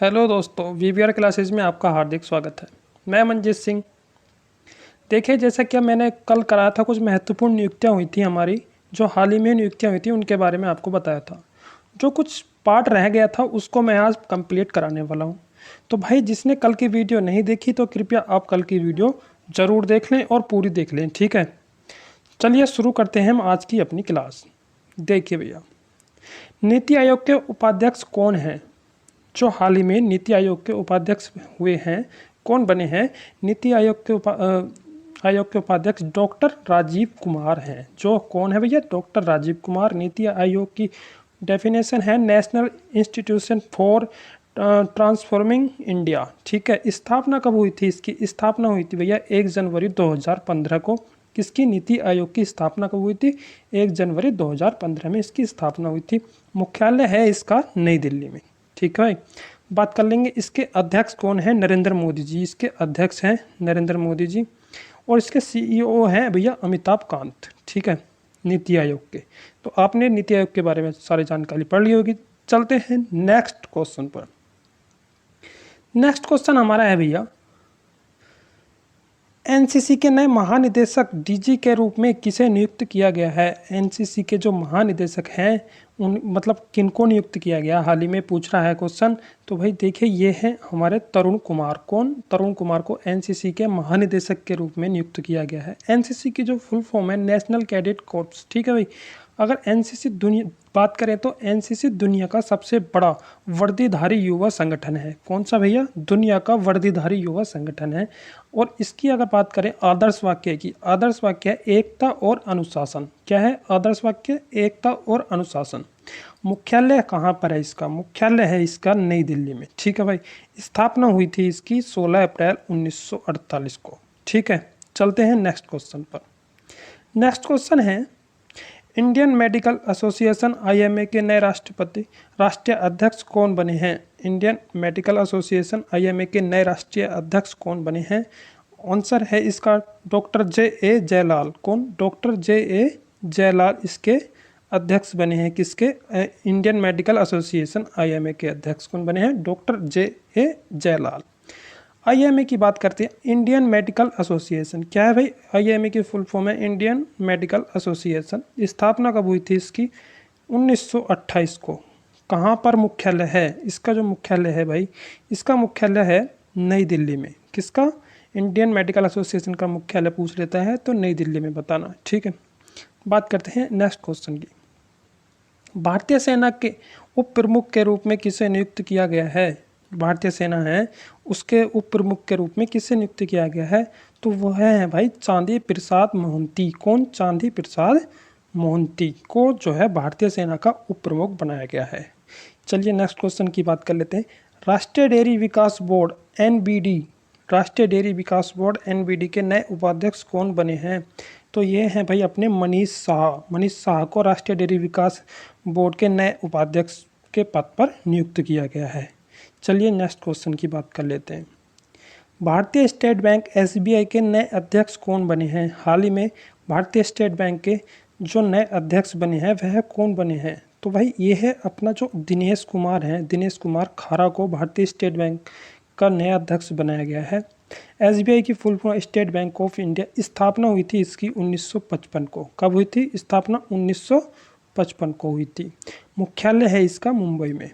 Hello दोस्तों, VVR classes में आपका हार्दिक स्वागत है। मैं मनजीत सिंह। देखिए, जैसा कि मैंने कल कराया था, कुछ महत्वपूर्ण नियुक्तियां हुई थी हमारी, जो हाल ही में नियुक्तियां हुई थी उनके बारे में आपको बताया था। जो कुछ पार्ट रह गया था उसको मैं आज कंप्लीट कराने वाला हूं। तो भाई, जिसने कल की वीडियो नहीं देखी तो कृपया आप कल की वीडियो ज़रूर देख लें और पूरी देख लें, ठीक है। चलिए शुरू करते हैं हम आज की अपनी क्लास। देखिए भैया, नीति आयोग के उपाध्यक्ष कौन हैं? जो हाल ही में नीति आयोग के उपाध्यक्ष हुए हैं, कौन बने हैं? नीति आयोग के आयोग के उपाध्यक्ष डॉक्टर राजीव कुमार हैं। जो कौन है भैया? डॉक्टर राजीव कुमार। नीति आयोग की डेफिनेशन है national institution for transforming India, ठीक है। स्थापना कब हुई थी इसकी? स्थापना हुई थी भैया 1 जनवरी 2015 को। किसकी? नीति आयोग की स्थापना कब हुई थी? 1 जनवरी 2015 में इसकी स्थापना हुई थी। मुख्यालय है इसका नई दिल्ली में, ठीक है। बात कर लेंगे इसके अध्यक्ष कौन है? नरेंद्र मोदी जी इसके अध्यक्ष हैं, नरेंद्र मोदी जी। और इसके सीईओ हैं भैया अमिताभ कांत, ठीक है, नीति आयोग के। तो आपने नीति आयोग के बारे में सारी जानकारी पढ़ ली होगी। चलते हैं नेक्स्ट क्वेश्चन पर। नेक्स्ट क्वेश्चन हमारा है भैया, एनसीसी के नए महानिदेशक डीजी के रूप में किसे नियुक्त किया गया है? एनसीसी के जो महानिदेशक हैं उन किनको नियुक्त किया गया? हाल ही में पूछ रहा है क्वेश्चन। तो भाई देखिए, ये हैं हमारे तरुण कुमार। कौन? तरुण कुमार को एनसीसी के महानिदेशक के रूप में नियुक्त किया गया है। एनसीसी की जो फुल फॉर्म है नेशनल कैडेट कॉर्प्स, ठीक है भाई। अगर एनसीसी दुनिया बात करें तो एनसीसी दुनिया का सबसे बड़ा वर्दीधारी युवा संगठन है। कौन सा भैया? दुनिया का वर्दीधारी युवा संगठन है। और इसकी अगर बात करें आदर्श वाक्य की, आदर्श वाक्य है एकता और अनुशासन। क्या है आदर्श वाक्य? एकता और अनुशासन। मुख्यालय कहाँ पर है इसका? मुख्यालय है इसका नई दिल्ली में, ठीक है भाई। स्थापना हुई थी इसकी 16 अप्रैल 1948 को, ठीक है। चलते हैं नेक्स्ट क्वेश्चन पर। नेक्स्ट क्वेश्चन है, इंडियन मेडिकल एसोसिएशन आईएमए के नए राष्ट्रीय अध्यक्ष कौन बने हैं? इंडियन मेडिकल एसोसिएशन आईएमए के नए राष्ट्रीय अध्यक्ष कौन बने हैं? आंसर है इसका डॉक्टर जे जयलाल। कौन? डॉक्टर जे जयलाल इसके अध्यक्ष बने हैं। किसके? इंडियन मेडिकल एसोसिएशन आईएमए के अध्यक्ष कौन बने हैं? डॉक्टर जे जयलाल। आईएमए की बात करते हैं, इंडियन मेडिकल एसोसिएशन। क्या है भाई? आईएमए की फुल फॉर्म है इंडियन मेडिकल एसोसिएशन। स्थापना कब हुई थी इसकी? 1928 को। कहाँ पर मुख्यालय है इसका? जो मुख्यालय है भाई, इसका मुख्यालय है नई दिल्ली में। किसका? इंडियन मेडिकल एसोसिएशन का मुख्यालय पूछ लेता है तो नई दिल्ली में बताना, ठीक है। बात करते हैं नेक्स्ट क्वेश्चन की। भारतीय सेना के उप प्रमुख के रूप में किसे नियुक्त किया गया है? भारतीय सेना है उसके उप प्रमुख के रूप में किसे नियुक्त किया गया है? तो वह है भाई चांदी प्रसाद मोहंती। कौन? चांदी प्रसाद मोहंती को जो है भारतीय सेना का उप प्रमुख बनाया गया है। चलिए नेक्स्ट क्वेश्चन की बात कर लेते हैं। राष्ट्रीय डेयरी विकास बोर्ड एनबीडी, राष्ट्रीय डेयरी विकास बोर्ड एनबीडी के नए उपाध्यक्ष कौन बने हैं? तो ये हैं भाई अपने मनीष शाह। मनीष शाह को राष्ट्रीय डेयरी विकास बोर्ड के नए उपाध्यक्ष के पद पर नियुक्त किया गया है। चलिए नेक्स्ट क्वेश्चन की बात कर लेते हैं। भारतीय स्टेट बैंक एसबीआई के नए अध्यक्ष कौन बने हैं? हाल ही में भारतीय स्टेट बैंक के जो नए अध्यक्ष बने हैं वह कौन बने हैं? तो भाई ये है अपना जो दिनेश कुमार हैं, दिनेश कुमार खारा को भारतीय स्टेट बैंक का नया अध्यक्ष बनाया गया है। एसबीआई की full form state bank of India. स्थापना हुई थी इसकी 1955 को। कब हुई थी स्थापना? 1955 को हुई थी। मुख्यालय है इसका मुंबई में।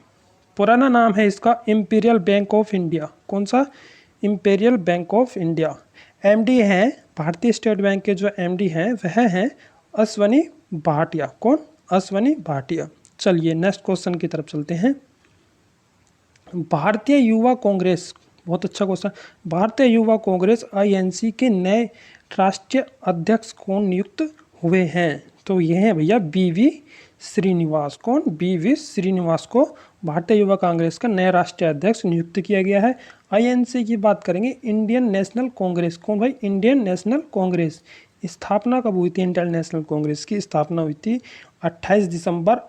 पुराना नाम है इसका इंपीरियल बैंक ऑफ इंडिया। कौन सा? Imperial bank of India. MD हैं भारतीय स्टेट बैंक के जो एमडी हैं वह हैं अश्वनी भाटिया। कौन? अश्वनी भाटिया। चलिए नेक्स्ट क्वेश्चन की तरफ चलते हैं। भारतीय युवा कांग्रेस, बहुत अच्छा क्वेश्चन। भारतीय युवा कांग्रेस आईएनसी के नए राष्ट्रीय अध्यक्ष कौन नियुक्त हुए हैं? तो ये हैं भैया बीवी श्रीनिवास। कौन? बीवी श्रीनिवास को भारतीय युवा कांग्रेस का नया राष्ट्रीय अध्यक्ष नियुक्त किया गया है। आईएनसी की बात करेंगे, इंडियन नेशनल कांग्रेस। कौन भाई? Indian national Congress. स्थापना कब हुई थी इंडियन नेशनल कांग्रेस की? स्थापना हुई थी 28 दिसंबर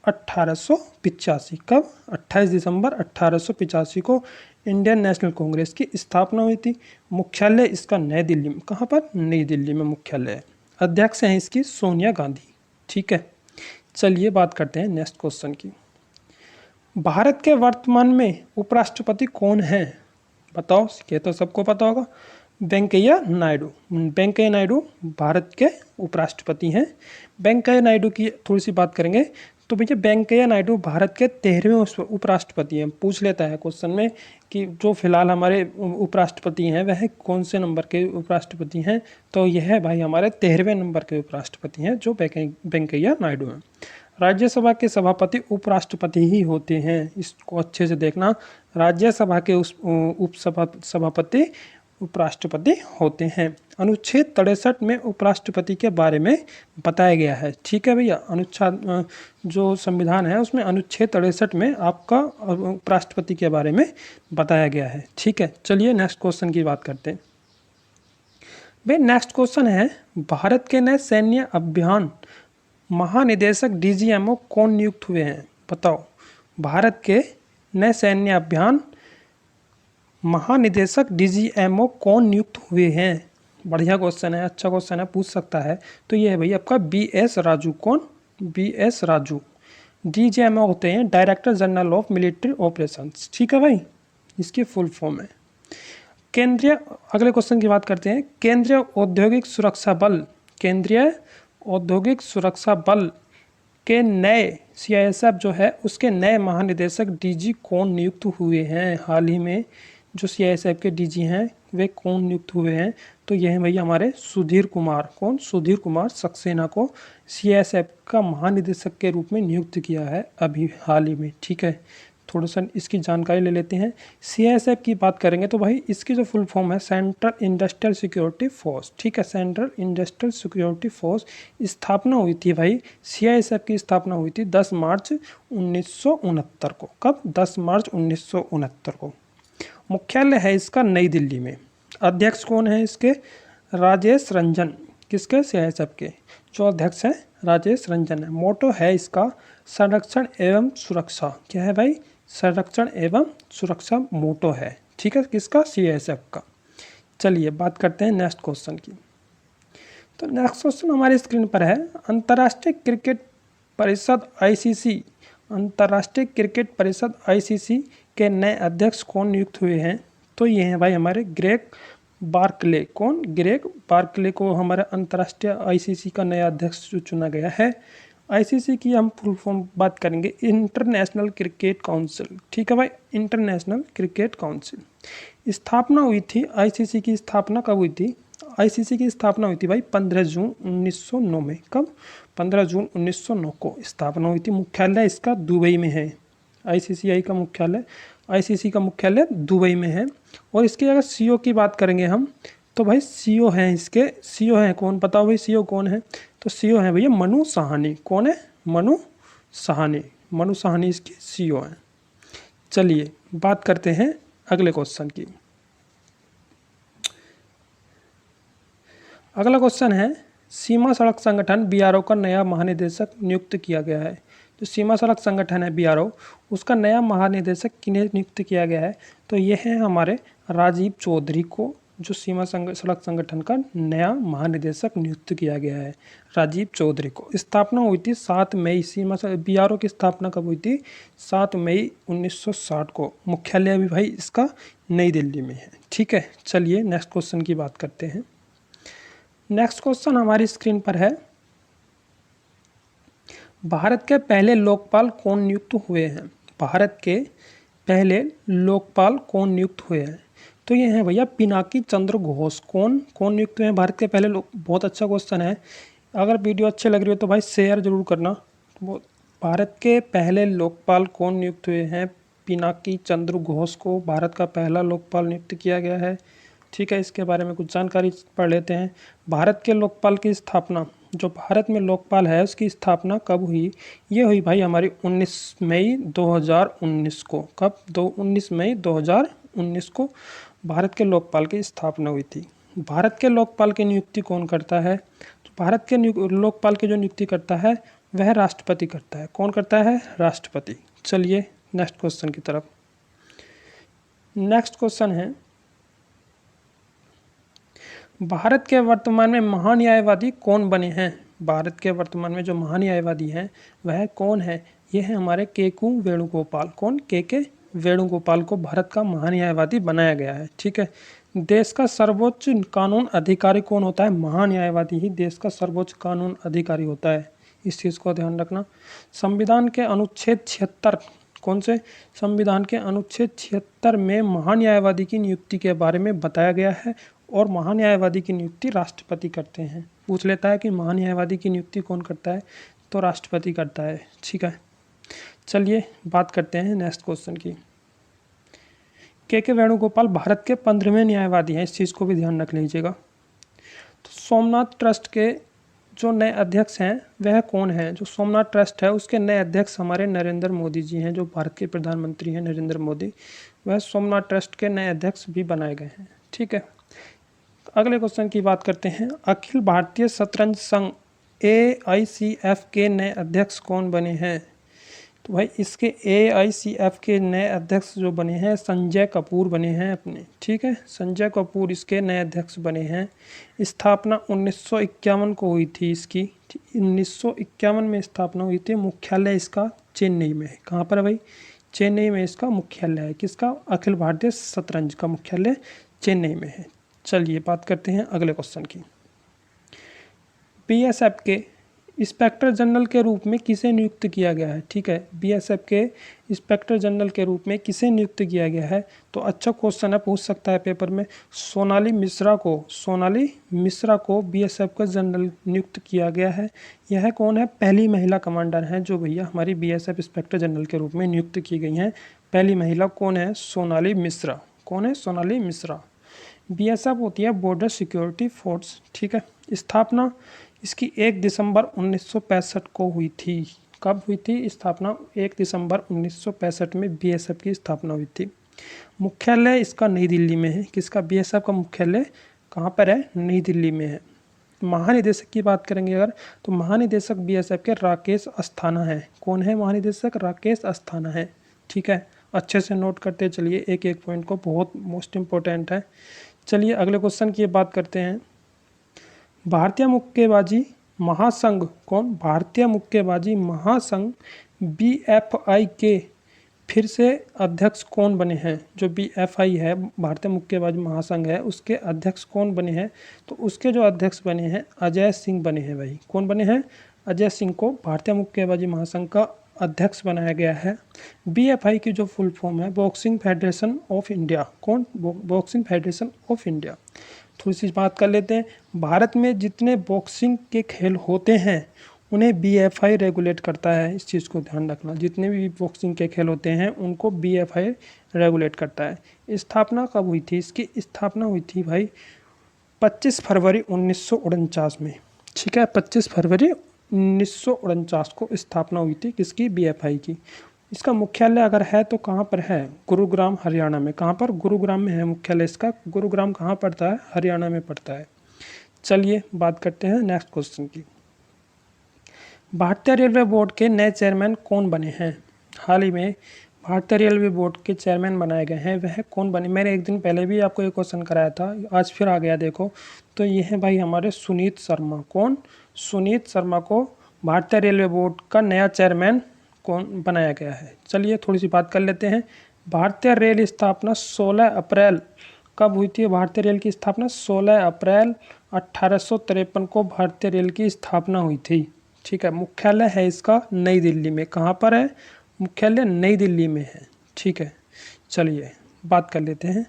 1885। कब? 28 दिसंबर 1885 को इंडियन नेशनल कांग्रेस की स्थापना हुई थी। मुख्यालय इसका नई दिल्ली में। कहाँ पर? नई दिल्ली में मुख्यालय है। अध्यक्ष हैं इसकी सोनिया गांधी, ठीक है। चलिए बात करते हैं नेक्स्ट क्वेश्चन की। भारत के वर्तमान में उपराष्ट्रपति कौन है? बताओ, ये तो सबको पता होगा, वेंकैया नायडू। वेंकैया नायडू भारत के उपराष्ट्रपति हैं। वेंकैया नायडू की थोड़ी सी बात करेंगे तो भैया वेंकैया नायडू भारत के 13वें उपराष्ट्रपति हैं। पूछ लेता है क्वेश्चन में कि जो फिलहाल हमारे उपराष्ट्रपति हैं वह कौन से नंबर के उपराष्ट्रपति हैं, तो यह है भाई हमारे 13वें नंबर के उपराष्ट्रपति हैं जो वेंकैया नायडू हैं। राज्यसभा के सभापति उपराष्ट्रपति ही होते हैं, इसको अच्छे से देखना। राज्यसभा के सभापति उपराष्ट्रपति होते हैं। अनुच्छेद 63 में उपराष्ट्रपति के बारे में बताया गया है। ठीक है भैया, अनुच्छेद जो संविधान है उसमें अनुच्छेद 63 में आपका उपराष्ट्रपति के बारे में बताया गया है। ठीक है, चलिए नेक्स्ट क्वेश्चन की बात करते हैं। भाई नेक्स्ट क्वेश्चन है, भारत के नए सैन्य अभियान महानिदेशक डीजीएमओ कौन नियुक्त हुए हैं? बताओ, भारत के नए सैन्य अभियान महानिदेशक डीजीएमओ कौन नियुक्त हुए हैं? बढ़िया क्वेश्चन है, अच्छा क्वेश्चन है, पूछ सकता है। तो ये है भैया आपका बीएस राजू। कौन? बीएस राजू। डीजीएमओ होते हैं director general of military operations. ठीक है भाई, इसकी फुल फॉर्म है। केंद्रीय, अगले क्वेश्चन की बात करते हैं। केंद्रीय औद्योगिक सुरक्षा बल, केंद्रीय औद्योगिक सुरक्षा बल के नए सीआईएसएफ जो है उसके नए महानिदेशक डीजी कौन नियुक्त हुए हैं? हाल ही में जो सीआईएसएफ के डीजी हैं वे कौन नियुक्त हुए हैं? तो यह है भैया हमारे सुधीर कुमार। कौन? सुधीर कुमार सक्सेना को सीआईएसएफ का महानिदेशक के रूप में नियुक्त किया है अभी हाल ही में। ठीक है, थोड़ा सा इसकी जानकारी ले लेते हैं। सीआईएसएफ की बात करेंगे तो भाई इसकी जो फुल फॉर्म है सेंट्रल इंडस्ट्रियल सिक्योरिटी फोर्स। ठीक है, सेंट्रल इंडस्ट्रियल सिक्योरिटी फोर्स। स्थापना हुई थी भाई, सीआईएसएफ की स्थापना हुई थी 10 मार्च 1969 को। कब? 10 मार्च 1969 को। मुख्यालय है इसका नई दिल्ली में। अध्यक्ष कौन है इसके? राजेश रंजन। किसके? सीआईएसएफ के जो अध्यक्ष हैं राजेश रंजन है। मोटो है इसका संरक्षण एवं सुरक्षा। क्या है भाई? संरक्षण एवं सुरक्षा मोटो है। ठीक है, किसका? सीआईएसएफ का। चलिए बात करते हैं नेक्स्ट क्वेश्चन की। तो नेक्स्ट क्वेश्चन हमारी स्क्रीन पर है, अंतर्राष्ट्रीय क्रिकेट परिषद आईसीसी, अंतर्राष्ट्रीय क्रिकेट परिषद आईसीसी के नए अध्यक्ष कौन नियुक्त हुए हैं? तो ये हैं भाई हमारे ग्रेग बार्कले। कौन? ग्रेग बार्कले को हमारे अंतर्राष्ट्रीय आईसीसी का नया अध्यक्ष चुना गया है। आईसीसी की हम फुल फॉर्म बात करेंगे, इंटरनेशनल क्रिकेट काउंसिल। ठीक है भाई, इंटरनेशनल क्रिकेट काउंसिल। स्थापना हुई थी, आईसीसी की स्थापना कब हुई थी? आईसीसी की स्थापना हुई थी भाई 15 जून 1909 में। कब? 15 जून 1909 को स्थापना हुई थी। मुख्यालय इसका दुबई में है। आईसीसीआई का मुख्यालय, आईसीसी का मुख्यालय दुबई में है। और इसके अगर सीईओ की बात करेंगे हम तो भाई सीईओ हैं इसके, सीईओ हैं कौन? बताओ भाई सीईओ कौन है? तो सीईओ है भैया मनु साहनी। कौन है? मनु साहनी। मनु साहनी इसके सीईओ हैं। चलिए बात करते हैं अगले क्वेश्चन की। अगला क्वेश्चन है, सीमा सड़क संगठन बीआरओ का नया महानिदेशक नियुक्त किया गया है। जो सीमा सड़क संगठन है बीआरओ, उसका नया महानिदेशक किन्हें नियुक्त किया गया है? तो ये है हमारे राजीव चौधरी को, जो सीमा सड़क संगठन का नया महानिदेशक नियुक्त किया गया है, राजीव चौधरी को। स्थापना हुई थी 7 मई, सीमा बीआरओ की स्थापना कब हुई थी? 7 मई 1960 को। मुख्यालय भी भाई इसका नई दिल्ली में है। ठीक है, चलिए नेक्स्ट क्वेश्चन की बात करते हैं। नेक्स्ट क्वेश्चन हमारी स्क्रीन पर है, भारत के पहले लोकपाल कौन नियुक्त हुए हैं? भारत के पहले लोकपाल कौन नियुक्त हुए हैं? तो ये हैं भैया पिनाकी चंद्र घोष। कौन कौन नियुक्त हुए हैं भारत के पहले लोक? बहुत अच्छा क्वेश्चन है। अगर वीडियो अच्छी लग रही हो तो भाई शेयर जरूर करना। भारत के पहले लोकपाल कौन नियुक्त हुए हैं? पिनाकी चंद्र घोष को भारत का पहला लोकपाल नियुक्त किया गया है। ठीक है, इसके बारे में कुछ जानकारी पढ़ लेते हैं। भारत के लोकपाल की स्थापना, जो भारत में लोकपाल है उसकी स्थापना कब हुई? ये हुई भाई हमारी 19 मई 2019 को। कब? 19 मई 2019 को भारत के लोकपाल की स्थापना हुई थी। भारत के लोकपाल की नियुक्ति कौन करता है? तो भारत के लोकपाल की जो नियुक्ति करता है वह राष्ट्रपति करता है। कौन करता है? राष्ट्रपति। चलिए नेक्स्ट क्वेश्चन की तरफ। नेक्स्ट क्वेश्चन है, भारत के वर्तमान में महान्यायवादी कौन बने हैं? भारत के वर्तमान में जो महान्यायवादी हैं वह कौन है? ये है हमारे के वेणुगोपाल। कौन? के वेणुगोपाल को भारत का महान्यायवादी बनाया गया है। ठीक है। देश का सर्वोच्च कानून अधिकारी कौन होता है? महान्यायवादी ही देश का सर्वोच्च कानून अधिकारी होता है। इस चीज़ को ध्यान रखना। संविधान के अनुच्छेद 76, कौन से? संविधान के अनुच्छेद 76 में महान्यायवादी की नियुक्ति के बारे में बताया गया है और महान्यायवादी की नियुक्ति राष्ट्रपति करते हैं। पूछ लेता है कि महान्यायवादी की नियुक्ति कौन करता है, तो राष्ट्रपति करता है। ठीक है। चलिए बात करते हैं नेक्स्ट क्वेश्चन की। के वेणुगोपाल भारत के 15वें न्यायवादी हैं। इस चीज़ को भी ध्यान रख लीजिएगा। तो सोमनाथ ट्रस्ट के जो नए अध्यक्ष हैं वह कौन है? जो सोमनाथ ट्रस्ट है उसके नए अध्यक्ष हमारे नरेंद्र मोदी जी हैं, जो भारत के प्रधानमंत्री हैं नरेंद्र मोदी। वह सोमनाथ ट्रस्ट के नए अध्यक्ष भी बनाए गए हैं। ठीक है। अगले क्वेश्चन की बात करते हैं। अखिल भारतीय शतरंज संघ AICF के नए अध्यक्ष कौन बने हैं? तो भाई इसके AICF के नए अध्यक्ष जो बने हैं संजय कपूर बने हैं अपने। ठीक है। संजय कपूर इसके नए अध्यक्ष बने हैं। स्थापना 1951 को हुई थी इसकी। 1951 में स्थापना हुई थी। मुख्यालय इसका चेन्नई में है। कहाँ पर है भाई? चेन्नई में इसका मुख्यालय है। किसका? अखिल भारतीय शतरंज का मुख्यालय चेन्नई में है। चलिए बात करते हैं अगले क्वेश्चन की। BSF के इंस्पेक्टर जनरल के रूप में किसे नियुक्त किया गया है? ठीक है। BSF के इंस्पेक्टर जनरल के रूप में किसे नियुक्त किया गया है? तो अच्छा क्वेश्चन है, पूछ सकता है पेपर में। सोनाली मिश्रा को BSF का जनरल नियुक्त किया गया है। यह कौन है? पहली महिला कमांडर हैं जो भैया हमारी BSF इंस्पेक्टर जनरल के रूप में नियुक्त की गई हैं। पहली महिला कौन है? सोनाली मिश्रा। कौन है? सोनाली मिश्रा। BSF होती है बॉर्डर सिक्योरिटी फोर्स। ठीक है। स्थापना इसकी 1 दिसंबर 1965 को हुई थी। कब हुई थी स्थापना? 1 दिसंबर 1965 में BSF की स्थापना हुई थी। मुख्यालय इसका नई दिल्ली में है। किसका? BSF का मुख्यालय कहाँ पर है? नई दिल्ली में है। महानिदेशक की बात करेंगे अगर, तो महानिदेशक BSF के राकेश अस्थाना है। कौन है महानिदेशक? राकेश अस्थाना है। ठीक है। अच्छे से नोट करते चलिए एक एक पॉइंट को, बहुत मोस्ट इम्पोर्टेंट है। चलिए अगले क्वेश्चन की बात करते हैं। भारतीय मुक्केबाजी महासंघ, कौन? भारतीय मुक्केबाजी महासंघ BFI के फिर से अध्यक्ष कौन बने हैं? जो BFI है, भारतीय मुक्केबाजी महासंघ है, उसके अध्यक्ष कौन बने हैं? तो उसके जो अध्यक्ष बने हैं अजय सिंह बने हैं भाई। कौन बने हैं? अजय सिंह को भारतीय मुक्केबाजी महासंघ का अध्यक्ष बनाया गया है। BFI की जो फुल फॉर्म है बॉक्सिंग फेडरेशन ऑफ इंडिया। कौन? Boxing federation of India. थोड़ी सी बात कर लेते हैं। भारत में जितने बॉक्सिंग के खेल होते हैं उन्हें BFI रेगुलेट करता है। इस चीज़ को ध्यान रखना। जितने भी बॉक्सिंग के खेल होते हैं उनको BFI रेगुलेट करता है। स्थापना कब हुई थी? इसकी स्थापना हुई थी भाई 25 फरवरी 1949 में। ठीक है। 25 फरवरी 1949 को स्थापना हुई थी। किसकी? BFI की। इसका मुख्यालय अगर है तो कहाँ पर है? गुरुग्राम, हरियाणा में। कहाँ पर? गुरुग्राम में है मुख्यालय इसका। गुरुग्राम कहाँ पड़ता है? हरियाणा में पड़ता है। चलिए बात करते हैं नेक्स्ट क्वेश्चन की। भारतीय रेलवे बोर्ड के नए चेयरमैन कौन बने हैं? हाल ही में भारतीय रेलवे बोर्ड के चेयरमैन बनाए गए हैं, वह कौन बने? मैंने एक दिन पहले भी आपको ये क्वेश्चन कराया था, आज फिर आ गया देखो। तो ये है भाई हमारे सुनीत शर्मा। कौन? सुनीत शर्मा को भारतीय रेलवे बोर्ड का नया चेयरमैन कौन बनाया गया है? चलिए थोड़ी सी बात कर लेते हैं। भारतीय रेल स्थापना 16 अप्रैल कब हुई थी? भारतीय रेल की स्थापना 16 अप्रैल 1853 को भारतीय रेल की स्थापना हुई थी। ठीक है। मुख्यालय है इसका नई दिल्ली में। कहाँ पर है? मुख्यालय नई दिल्ली में है। ठीक है। चलिए बात कर लेते हैं।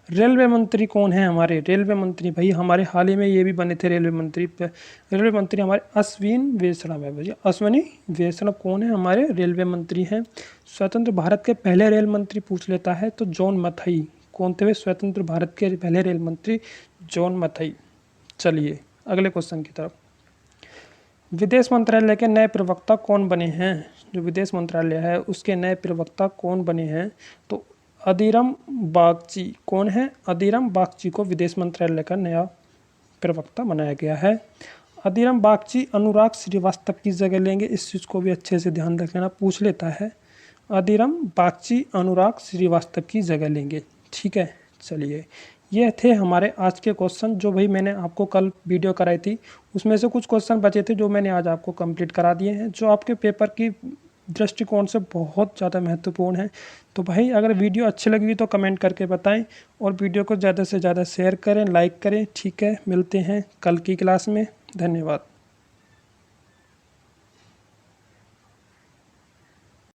रेलवे मंत्री कौन है हमारे? रेलवे मंत्री भाई हमारे हाल ही में ये भी बने थे रेलवे मंत्री। रेलवे मंत्री हमारे अश्विन वैष्णव है भैया। अश्विनी वैष्णव कौन है? हमारे रेलवे मंत्री हैं। स्वतंत्र भारत के पहले रेल मंत्री पूछ लेता है तो जॉन मथई। कौन थे वे? स्वतंत्र भारत के पहले रेल मंत्री जॉन मथई। चलिए अगले क्वेश्चन की तरफ। विदेश मंत्रालय के नए प्रवक्ता कौन बने हैं? जो विदेश मंत्रालय है उसके नए प्रवक्ता कौन बने हैं? तो अदीरम बागची। कौन है? अदीरम बागची को विदेश मंत्रालय का नया प्रवक्ता बनाया गया है। अदीरम बागची अनुराग श्रीवास्तव की जगह लेंगे। इस चीज़ को भी अच्छे से ध्यान रखना, पूछ लेता है। अदीरम बागची अनुराग श्रीवास्तव की जगह लेंगे। ठीक है। चलिए ये थे हमारे आज के क्वेश्चन जो भाई मैंने आपको कल वीडियो कराई थी, उसमें से कुछ क्वेश्चन बचे थे जो मैंने आज आपको कंप्लीट करा दिए हैं। जो आपके पेपर की दृष्टिकोण से बहुत ज़्यादा महत्वपूर्ण है। तो भाई अगर वीडियो अच्छी लगी तो कमेंट करके बताएं और वीडियो को ज़्यादा से ज़्यादा शेयर करें, लाइक करें। ठीक है, मिलते हैं कल की क्लास में। धन्यवाद।